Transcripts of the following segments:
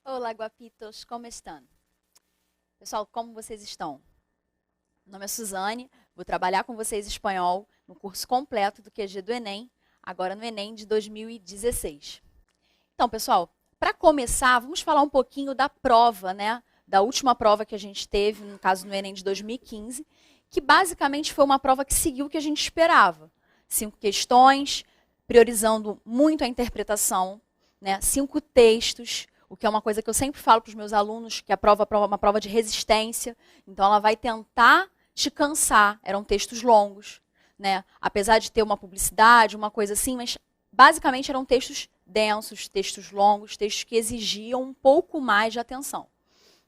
Olá, guapitos, como estão? Pessoal, como vocês estão? Meu nome é Suzane, vou trabalhar com vocês espanhol no curso completo do QG do Enem, agora no Enem de 2016. Então, pessoal, para começar, vamos falar um pouquinho da prova, né? Da última prova que a gente teve, no caso no Enem de 2015, que basicamente foi uma prova que seguiu o que a gente esperava. 5 questões, priorizando muito a interpretação, né? 5 textos, o que é uma coisa que eu sempre falo para os meus alunos, que a prova é uma prova de resistência, então ela vai tentar te cansar. Eram textos longos, né? Apesar de ter uma publicidade, uma coisa assim, mas basicamente eram textos densos, textos longos, textos que exigiam um pouco mais de atenção.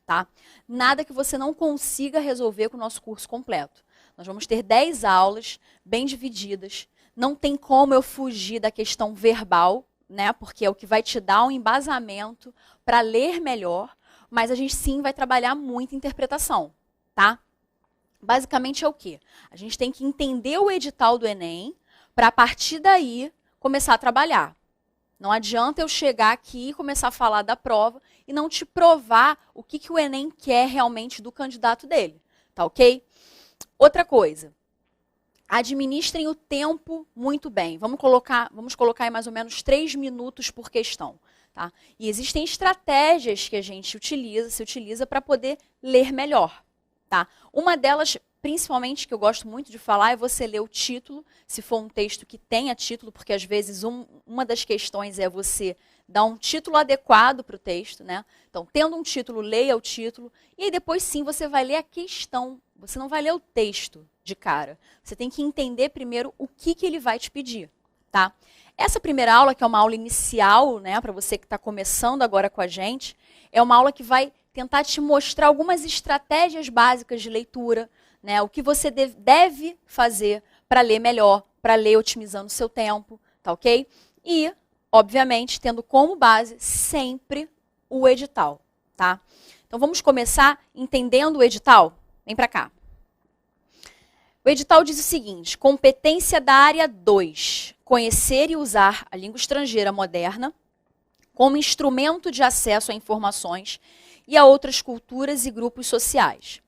Tá? Nada que você não consiga resolver com o nosso curso completo. Nós vamos ter 10 aulas bem divididas. Não tem como eu fugir da questão verbal, né? Porque é o que vai te dar um embasamento para ler melhor, mas a gente sim vai trabalhar muito interpretação, tá? Basicamente é o quê? A gente tem que entender o edital do Enem para a partir daí começar a trabalhar. Não adianta eu chegar aqui e começar a falar da prova e não te provar o que o Enem quer realmente do candidato dele, tá ok? Outra coisa, administrem o tempo muito bem. Vamos colocar aí mais ou menos 3 minutos por questão. Tá? E existem estratégias que a gente se utiliza para poder ler melhor. Tá? Uma delas, principalmente, que eu gosto muito de falar, é você ler o título, se for um texto que tenha título, porque às vezes uma das questões é você dar um título adequado para o texto, né? Então, tendo um título, leia o título, e aí depois sim você vai ler a questão. Você não vai ler o texto de cara. Você tem que entender primeiro o que ele vai te pedir, tá? Essa primeira aula, que é uma aula inicial, né, para você que está começando agora com a gente, é uma aula que vai tentar te mostrar algumas estratégias básicas de leitura, né, o que você deve fazer para ler melhor, para ler otimizando o seu tempo, tá ok? E, obviamente, tendo como base sempre o edital, tá? Então vamos começar entendendo o edital? Vem para cá. O edital diz o seguinte: competência da área 2, conhecer e usar a língua estrangeira moderna como instrumento de acesso a informações e a outras culturas e grupos sociais.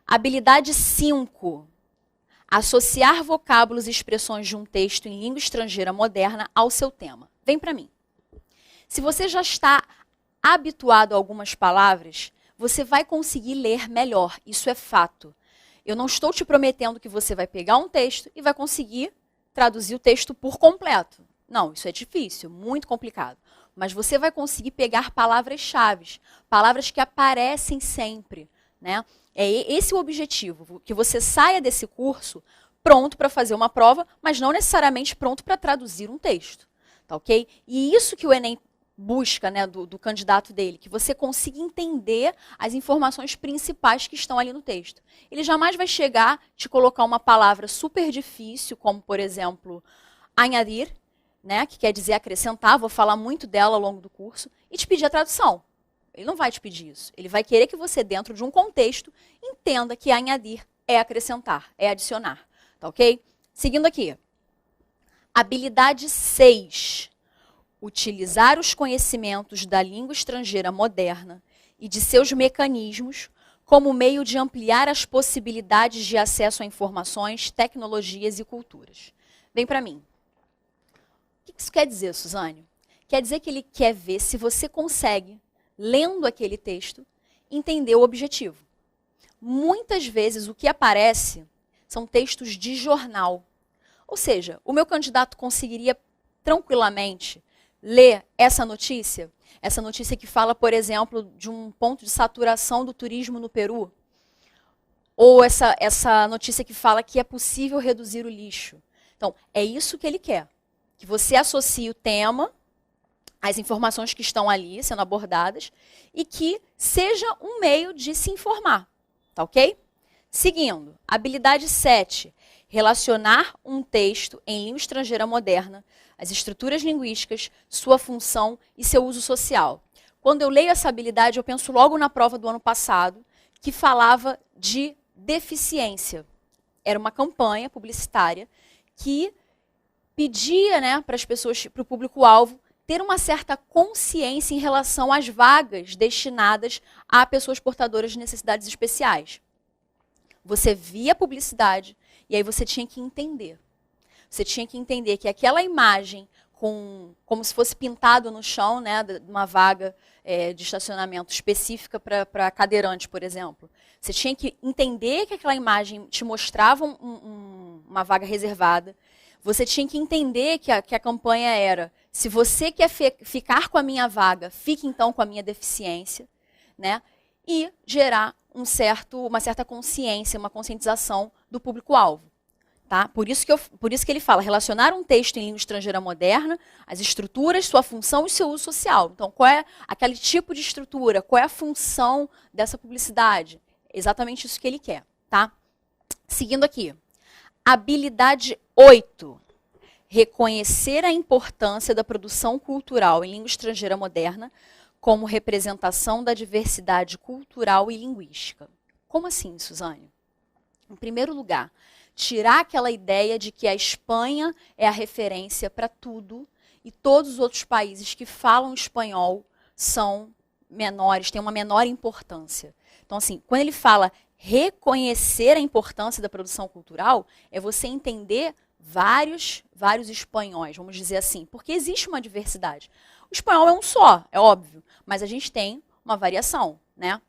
Habilidade 5, associar vocábulos e expressões de um texto em língua estrangeira moderna ao seu tema. Vem para mim. Se você já está habituado a algumas palavras, você vai conseguir ler melhor, isso é fato. Eu não estou te prometendo que você vai pegar um texto e vai conseguir traduzir o texto por completo. Não, isso é difícil, muito complicado. Mas você vai conseguir pegar palavras-chave, palavras que aparecem sempre, né? É esse o objetivo, que você saia desse curso pronto para fazer uma prova, mas não necessariamente pronto para traduzir um texto, tá ok? E isso que o Enem busca, né, do candidato dele, que você consiga entender as informações principais que estão ali no texto. Ele jamais vai chegar, te colocar uma palavra super difícil, como, por exemplo, añadir, né, que quer dizer acrescentar, vou falar muito dela ao longo do curso, e te pedir a tradução. Ele não vai te pedir isso. Ele vai querer que você, dentro de um contexto, entenda que añadir é acrescentar, é adicionar. Tá ok? Seguindo aqui. Habilidade 6. Utilizar os conhecimentos da língua estrangeira moderna e de seus mecanismos como meio de ampliar as possibilidades de acesso a informações, tecnologias e culturas. Vem para mim. O que isso quer dizer, Suzane? Quer dizer que ele quer ver se você consegue, lendo aquele texto, entender o objetivo. Muitas vezes o que aparece são textos de jornal. Ou seja, o meu candidato conseguiria tranquilamente ler essa notícia que fala, por exemplo, de um ponto de saturação do turismo no Peru, ou essa notícia que fala que é possível reduzir o lixo. Então, é isso que ele quer, que você associe o tema, as informações que estão ali sendo abordadas, e que seja um meio de se informar, tá ok? Seguindo, habilidade 7, relacionar um texto em língua estrangeira moderna, as estruturas linguísticas, sua função e seu uso social. Quando eu leio essa habilidade, eu penso logo na prova do ano passado, que falava de deficiência. Era uma campanha publicitária que pedia, né, para as pessoas, para o público-alvo, ter uma certa consciência em relação às vagas destinadas a pessoas portadoras de necessidades especiais. Você via a publicidade e aí você tinha que entender. Você tinha que entender que aquela imagem, como se fosse pintado no chão, né, de uma vaga de estacionamento específica para cadeirante, por exemplo. Você tinha que entender que aquela imagem te mostrava uma vaga reservada. Você tinha que entender que a campanha era: se você quer ficar com a minha vaga, fique então com a minha deficiência, né? E gerar uma certa consciência, uma conscientização do público-alvo. Tá? Por isso que ele fala: relacionar um texto em língua estrangeira moderna, as estruturas, sua função e seu uso social. Então, qual é aquele tipo de estrutura? Qual é a função dessa publicidade? Exatamente isso que ele quer. Tá? Seguindo aqui. Habilidade 8. Reconhecer a importância da produção cultural em língua estrangeira moderna como representação da diversidade cultural e linguística. Como assim, Suzane? Em primeiro lugar, tirar aquela ideia de que a Espanha é a referência para tudo e todos os outros países que falam espanhol são menores, têm uma menor importância. Então, assim, quando ele fala reconhecer a importância da produção cultural, é você entender vários espanhóis, vamos dizer assim, porque existe uma diversidade. O espanhol é um só, é óbvio, mas a gente tem uma variação, né?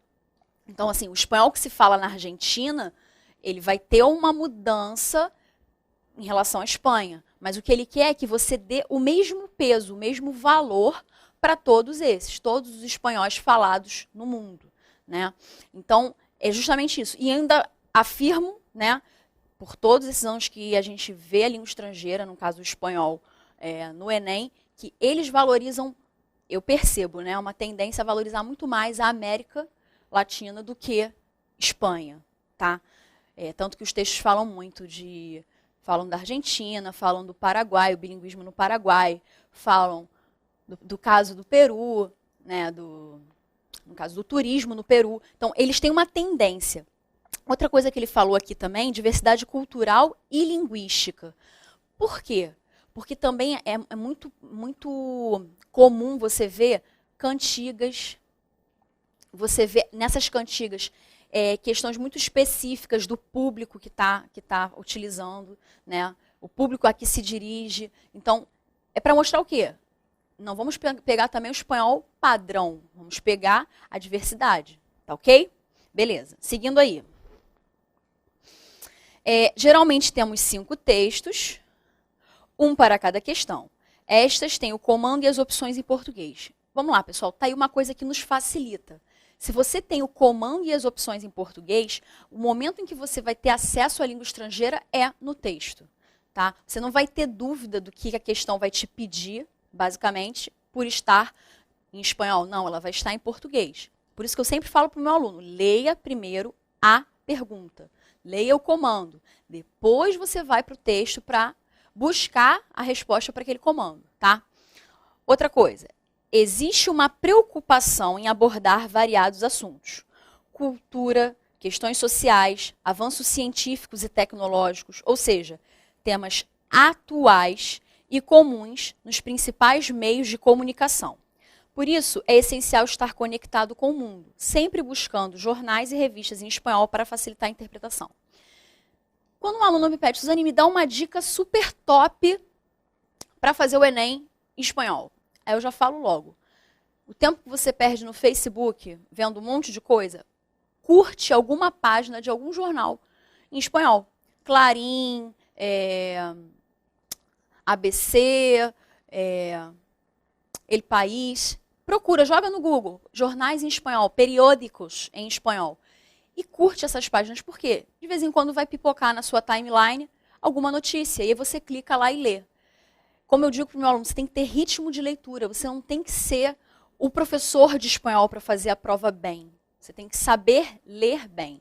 Então, assim, o espanhol que se fala na Argentina, ele vai ter uma mudança em relação à Espanha, mas o que ele quer é que você dê o mesmo peso, o mesmo valor para todos os espanhóis falados no mundo, né? Então, é justamente isso. E ainda afirmo, né, por todos esses anos que a gente vê a língua estrangeira, no caso o espanhol, no Enem, que eles valorizam, eu percebo, né, uma tendência a valorizar muito mais a América Latina do que Espanha, tá? Tanto que os textos falam muito falam da Argentina, falam do Paraguai, o bilinguismo no Paraguai, falam do caso do Peru, né, no caso do turismo no Peru. Então, eles têm uma tendência. Outra coisa que ele falou aqui também, diversidade cultural e linguística. Por quê? Porque também é muito, muito comum você ver cantigas, você vê nessas cantigas questões muito específicas do público que tá utilizando, né? O público a que se dirige. Então, é para mostrar o quê? Não vamos pegar também o espanhol padrão, vamos pegar a diversidade, tá ok? Beleza, seguindo aí. Geralmente temos 5 textos, um para cada questão. Estas têm o comando e as opções em português. Vamos lá, pessoal, tá aí uma coisa que nos facilita. Se você tem o comando e as opções em português, o momento em que você vai ter acesso à língua estrangeira é no texto, tá? Você não vai ter dúvida do que a questão vai te pedir, basicamente, por estar em espanhol. Não, ela vai estar em português. Por isso que eu sempre falo para o meu aluno: leia primeiro a pergunta, leia o comando. Depois você vai para o texto para buscar a resposta para aquele comando, tá? Outra coisa, existe uma preocupação em abordar variados assuntos. Cultura, questões sociais, avanços científicos e tecnológicos, ou seja, temas atuais e comuns nos principais meios de comunicação. Por isso, é essencial estar conectado com o mundo, sempre buscando jornais e revistas em espanhol para facilitar a interpretação. Quando um aluno me pede: Suzane, me dá uma dica super top para fazer o Enem em espanhol. Aí eu já falo logo: o tempo que você perde no Facebook vendo um monte de coisa, curte alguma página de algum jornal em espanhol. Clarim, ABC, El País. Procura, joga no Google, jornais em espanhol, periódicos em espanhol. E curte essas páginas, porque de vez em quando vai pipocar na sua timeline alguma notícia, e aí você clica lá e lê. Como eu digo para o meu aluno, você tem que ter ritmo de leitura, você não tem que ser o professor de espanhol para fazer a prova bem. Você tem que saber ler bem.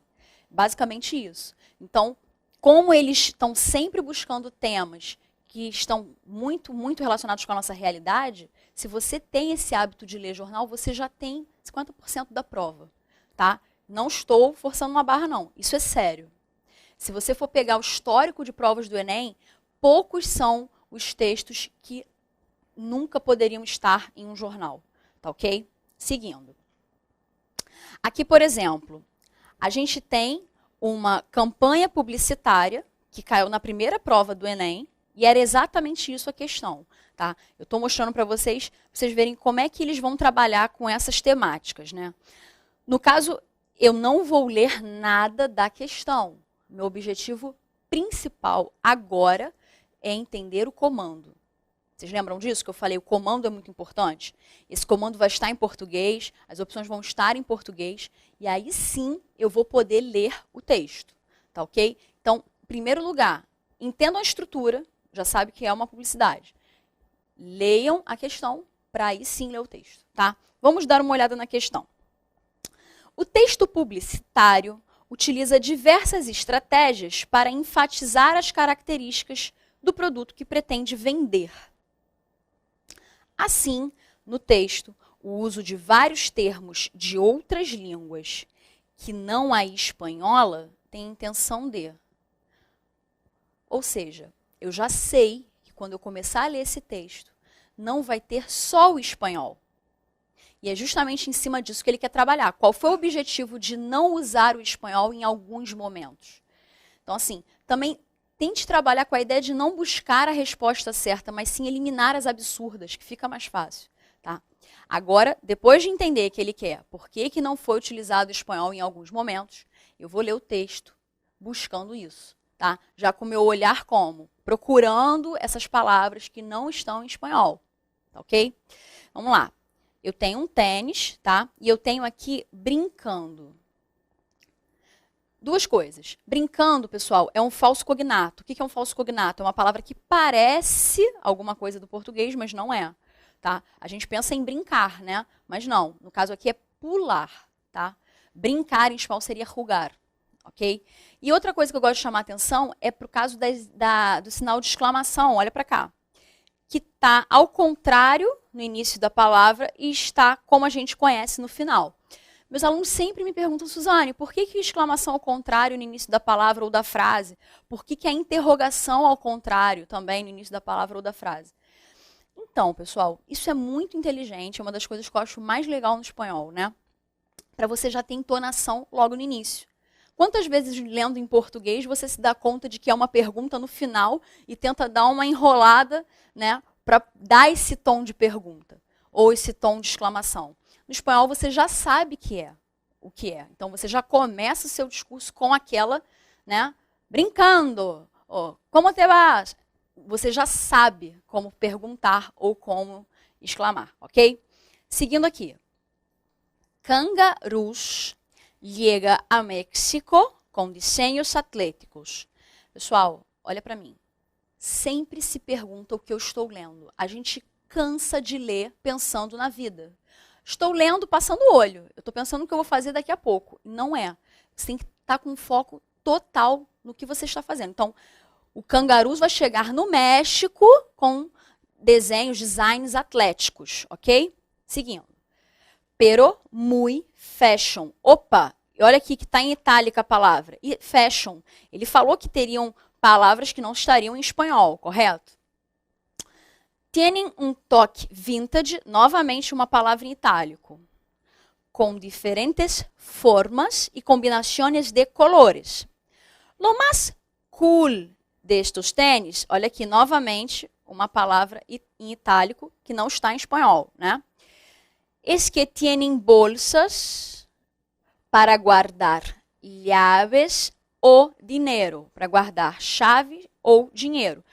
Basicamente isso. Então, como eles estão sempre buscando temas que estão muito, muito relacionados com a nossa realidade, se você tem esse hábito de ler jornal, você já tem 50% da prova, tá? Não estou forçando uma barra, não. Isso é sério. Se você for pegar o histórico de provas do Enem, poucos são os textos que nunca poderiam estar em um jornal, tá ok? Seguindo. Aqui, por exemplo, a gente tem uma campanha publicitária que caiu na primeira prova do Enem e era exatamente isso a questão, tá? Eu estou mostrando para vocês verem como é que eles vão trabalhar com essas temáticas, né? No caso, eu não vou ler nada da questão. Meu objetivo principal agora é entender o comando. Vocês lembram disso que eu falei? O comando é muito importante. Esse comando vai estar em português, as opções vão estar em português, e aí sim eu vou poder ler o texto, tá ok? Então, em primeiro lugar, entendam a estrutura, já sabe que é uma publicidade. Leiam a questão para aí sim ler o texto, tá? Vamos dar uma olhada na questão. O texto publicitário utiliza diversas estratégias para enfatizar as características do produto que pretende vender. Assim, no texto, o uso de vários termos de outras línguas que não a espanhola tem intenção de. Ou seja, eu já sei que quando eu começar a ler esse texto, não vai ter só o espanhol. E é justamente em cima disso que ele quer trabalhar. Qual foi o objetivo de não usar o espanhol em alguns momentos? Então, assim, também tente trabalhar com a ideia de não buscar a resposta certa, mas sim eliminar as absurdas, que fica mais fácil, tá? Agora, depois de entender que ele quer por que não foi utilizado o espanhol em alguns momentos, eu vou ler o texto buscando isso, tá? Já com o meu olhar como? Procurando essas palavras que não estão em espanhol, tá ok? Vamos lá. Eu tenho um tênis, tá? E eu tenho aqui brincando. Duas coisas. Brincando, pessoal, é um falso cognato. O que é um falso cognato? É uma palavra que parece alguma coisa do português, mas não é, tá? A gente pensa em brincar, né? Mas não. No caso aqui é pular, tá? Brincar em espanhol seria jugar, ok? E outra coisa que eu gosto de chamar a atenção é pro caso do sinal de exclamação. Olha para cá. Que está ao contrário no início da palavra e está como a gente conhece no final. Meus alunos sempre me perguntam, Suzane, por que exclamação ao contrário no início da palavra ou da frase? Por que a interrogação ao contrário também no início da palavra ou da frase? Então, pessoal, isso é muito inteligente, é uma das coisas que eu acho mais legal no espanhol, né? Para você já ter entonação logo no início. Quantas vezes, lendo em português, você se dá conta de que é uma pergunta no final e tenta dar uma enrolada, né, para dar esse tom de pergunta ou esse tom de exclamação? No espanhol, você já sabe o que é. Então, você já começa o seu discurso com aquela, né, brincando, ou, como te vas? Você já sabe como perguntar ou como exclamar, ok? Seguindo aqui. Kangaroos chega a México com desenhos atléticos. Pessoal, olha para mim. Sempre se pergunta o que eu estou lendo. A gente cansa de ler pensando na vida. Estou lendo passando o olho. Eu estou pensando no que eu vou fazer daqui a pouco. Não é. Você tem que estar com foco total no que você está fazendo. Então, o Kangaroos vai chegar no México com designs atléticos, ok? Seguindo. Pero muy fashion. Opa, olha aqui que está em itálica a palavra. E fashion. Ele falou que teriam palavras que não estariam em espanhol, correto? Tienen um toque vintage, novamente uma palavra em itálico, com diferentes formas e combinações de colores. Lo más cool destes tênis, olha aqui novamente uma palavra em itálico que não está em espanhol, né? Es que tienen bolsas para guardar llaves ou dinheiro, para guardar chave ou dinheiro.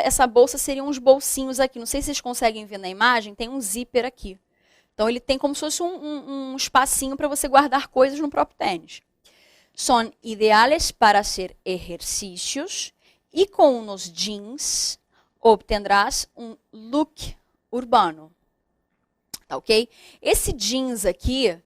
Essa bolsa seriam uns bolsinhos aqui. Não sei se vocês conseguem ver na imagem, tem um zíper aqui. Então ele tem como se fosse um espacinho para você guardar coisas no próprio tênis. São ideais para hacer exercícios e com uns jeans obtendrás um look urbano. Tá ok? Esse jeans aqui,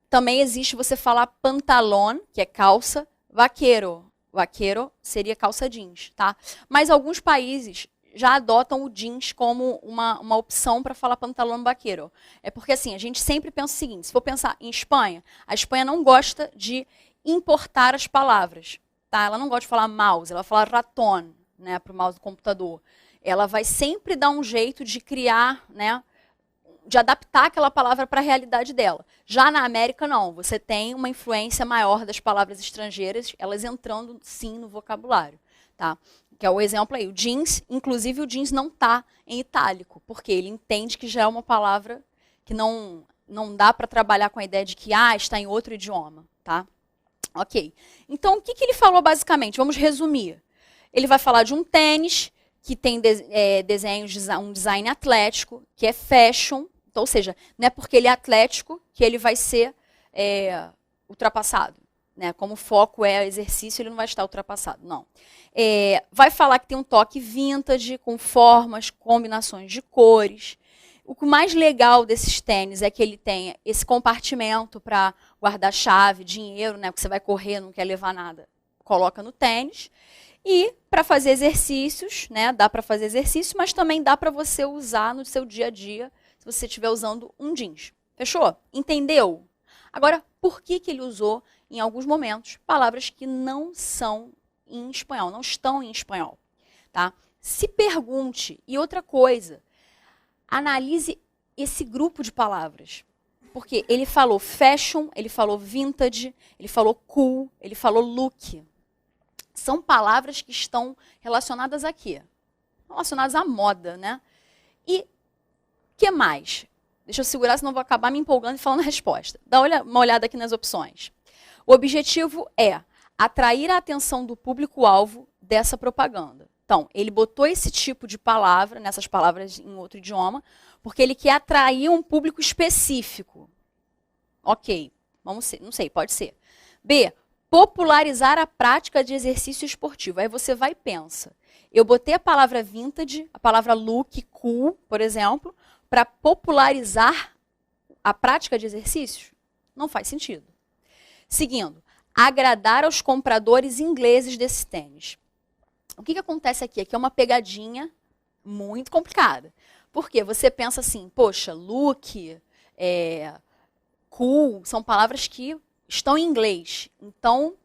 também existe você falar pantalão, que é calça, vaqueiro. Vaqueiro seria calça jeans, tá? Mas alguns países já adotam o jeans como uma opção para falar pantalão vaqueiro. É porque assim, a gente sempre pensa o seguinte, se for pensar em Espanha, a Espanha não gosta de importar as palavras, tá? Ela não gosta de falar mouse, ela fala ratón, né, para o mouse do computador. ela vai sempre dar um jeito de criar, né, de adaptar aquela palavra para a realidade dela. Já na América, não. Você tem uma influência maior das palavras estrangeiras, elas entrando, sim, no vocabulário. Tá? Que é o exemplo aí. O jeans, inclusive o jeans não está em itálico, porque ele entende que já é uma palavra que não dá para trabalhar com a ideia de que está em outro idioma. Tá? Ok. Então, o que ele falou basicamente? Vamos resumir. Ele vai falar de um tênis que tem desenhos, um design atlético, que é fashion. Então, ou seja, não é porque ele é atlético que ele vai ser ultrapassado. Né? Como o foco é exercício, ele não vai estar ultrapassado. Não. Vai falar que tem um toque vintage, com formas, combinações de cores. O mais legal desses tênis é que ele tem esse compartimento para guardar chave, dinheiro, né? Porque você vai correr, não quer levar nada, coloca no tênis. E para fazer exercícios, né? Dá para fazer exercício, mas também dá para você usar no seu dia a dia, se você estiver usando um jeans. Fechou? Entendeu? Agora, por que ele usou, em alguns momentos, palavras que não são em espanhol, não estão em espanhol? Tá? Se pergunte, e outra coisa, analise esse grupo de palavras. Porque ele falou fashion, ele falou vintage, ele falou cool, ele falou look. São palavras que estão relacionadas a quê? Relacionadas à moda, né? E o que mais? Deixa eu segurar, senão vou acabar me empolgando e falando a resposta. Dá uma olhada aqui nas opções. O objetivo é atrair a atenção do público-alvo dessa propaganda. Então, ele botou esse tipo de palavra, nessas palavras em outro idioma, porque ele quer atrair um público específico. Ok, vamos ser, não sei, pode ser. B, popularizar a prática de exercício esportivo. Aí você vai e pensa. Eu botei a palavra vintage, a palavra look, cool, por exemplo, para popularizar a prática de exercícios? Não faz sentido. Seguindo, agradar aos compradores ingleses desse tênis. O que acontece aqui? Aqui é uma pegadinha muito complicada. Porque você pensa assim, poxa, look, cool, são palavras que estão em inglês. Então,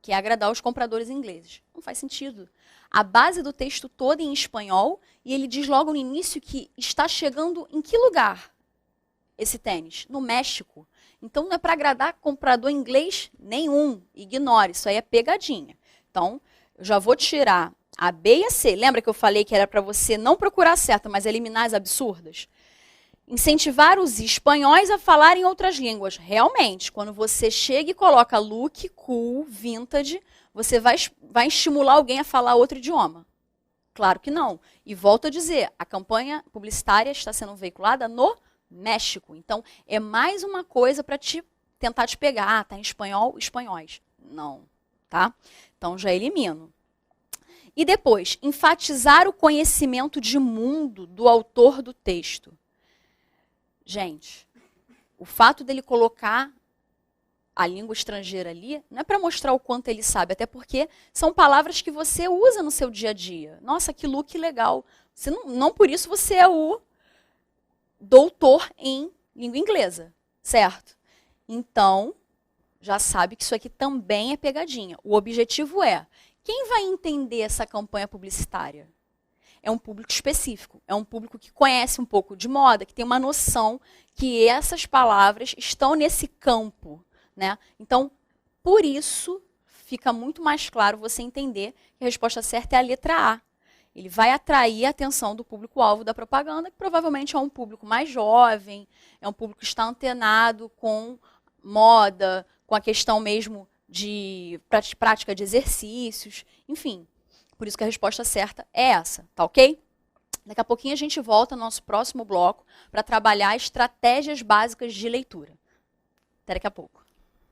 quer agradar os compradores ingleses. Não faz sentido. A base do texto todo é em espanhol e ele diz logo no início que está chegando em que lugar esse tênis? No México. Então, não é para agradar comprador inglês nenhum. Ignore, isso aí é pegadinha. Então, eu já vou tirar a B e a C. Lembra que eu falei que era para você não procurar a certa, mas eliminar as absurdas? Incentivar os espanhóis a falarem outras línguas. Realmente, quando você chega e coloca look, cool, vintage, você vai estimular alguém a falar outro idioma. Claro que não. E volto a dizer, a campanha publicitária está sendo veiculada no México. Então, é mais uma coisa para tentar te pegar. Tá em espanhol, espanhóis. Não, tá? Então, já elimino. E depois, enfatizar o conhecimento de mundo do autor do texto. Gente, o fato dele colocar a língua estrangeira ali não é para mostrar o quanto ele sabe, até porque são palavras que você usa no seu dia a dia. Nossa, que look legal. Você não por isso você é o doutor em língua inglesa, certo? Então, já sabe que isso aqui também é pegadinha. O objetivo é, quem vai entender essa campanha publicitária? É um público específico, é um público que conhece um pouco de moda, que tem uma noção que essas palavras estão nesse campo, né? Então, por isso, fica muito mais claro você entender que a resposta certa é a letra A. Ele vai atrair a atenção do público-alvo da propaganda, que provavelmente é um público mais jovem, é um público que está antenado com moda, com a questão mesmo de prática de exercícios, enfim. Por isso que a resposta certa é essa, tá ok? Daqui a pouquinho a gente volta no nosso próximo bloco para trabalhar estratégias básicas de leitura. Até daqui a pouco.